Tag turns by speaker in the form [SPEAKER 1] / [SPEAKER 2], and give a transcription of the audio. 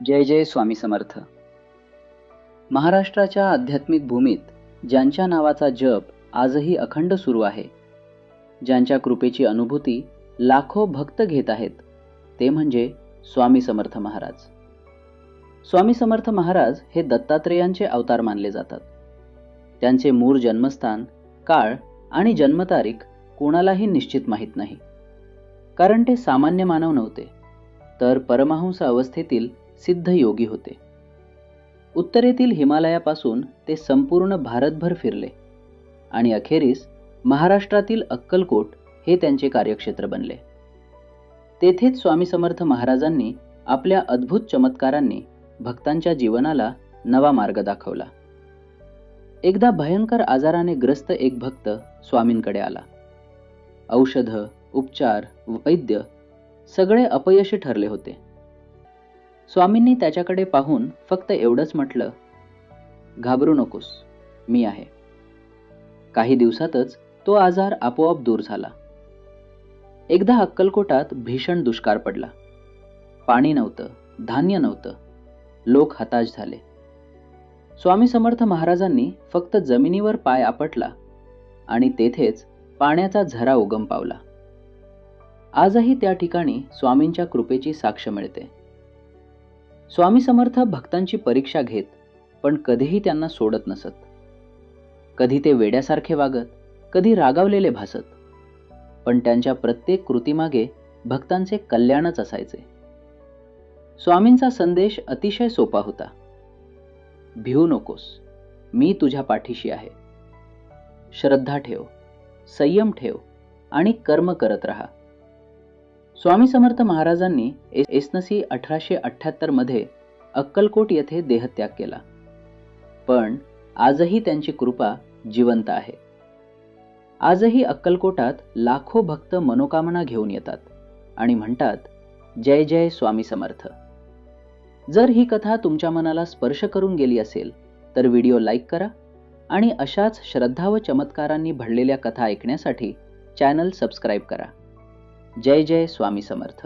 [SPEAKER 1] जय जय स्वामी समर्थ। महाराष्ट्राच्या आध्यात्मिक भूमीत ज्यांच्या नावाचा जप आजही अखंड सुरू आहे, ज्यांच्या कृपेची अनुभूती लाखो भक्त घेत आहेत, ते म्हणजे स्वामी समर्थ महाराज। स्वामी समर्थ महाराज हे दत्तात्रेयांचे अवतार मानले जातात। त्यांचे मूळ जन्मस्थान, काळ आणि जन्मतारीख कोणालाही निश्चित माहीत नाही, कारण ते सामान्य मानव नव्हते, तर परमहंस अवस्थेतील सिद्ध योगी होते। उत्तरेतील हिमालयापासून ते संपूर्ण भारतभर फिरले आणि अखेरीस महाराष्ट्रातील अक्कलकोट हे त्यांचे कार्यक्षेत्र बनले। तेथेच स्वामी समर्थ महाराजांनी आपल्या अद्भुत चमत्कारांनी भक्तांच्या जीवनाला नवा मार्ग दाखवला। एकदा भयंकर आजाराने ग्रस्त एक भक्त स्वामींकडे आला। औषध, उपचार, वैद्य सगळे अपयशी ठरले होते। स्वामींनी त्याच्याकडे पाहून फक्त एवढंच म्हटलं, घाबरू नकोस, मी आहे। काही दिवसातच तो आजार आपोआप दूर झाला। एकदा अक्कलकोटात भीषण दुष्काळ पडला। पाणी नव्हतं, धान्य नव्हतं, लोक हताश झाले। स्वामी समर्थ महाराजांनी फक्त जमिनीवर पाय आपटला आणि तेथेच पाण्याचा झरा उगम पावला। आजही त्या ठिकाणी स्वामींच्या कृपेची साक्ष मिळते। स्वामी समर्थ भक्तांची परीक्षा घेत, पण कधीही त्यांना सोडत नसत। कधी ते वेड्यासारखे वागत, कधी रागावलेले भासत, पण त्यांच्या प्रत्येक कृतीमागे भक्तांचे कल्याणच असायचे। स्वामींचा संदेश अतिशय सोपा होता, भिवू नकोस, मी तुझ्या पाठीशी आहे। श्रद्धा ठेव, संयम ठेव आणि कर्म करत राहा। स्वामी समर्थ महाराजांनी इसवी 1878 मध्ये अक्कलकोट येथे देहत्याग केला, पण आजही त्यांची कृपा जिवंत आहे। आजही अक्कलकोटात लाखो भक्त मनोकामना घेऊन येतात आणि म्हणतात, जय जय स्वामी समर्थ। जर ही कथा तुमच्या मनाला स्पर्श करून गेली असेल तर व्हिडिओ लाईक करा आणि अशाच श्रद्धा व चमत्कारांनी भरलेल्या कथा ऐकण्यासाठी चॅनल सबस्क्राईब करा। जय जय स्वामी समर्थ।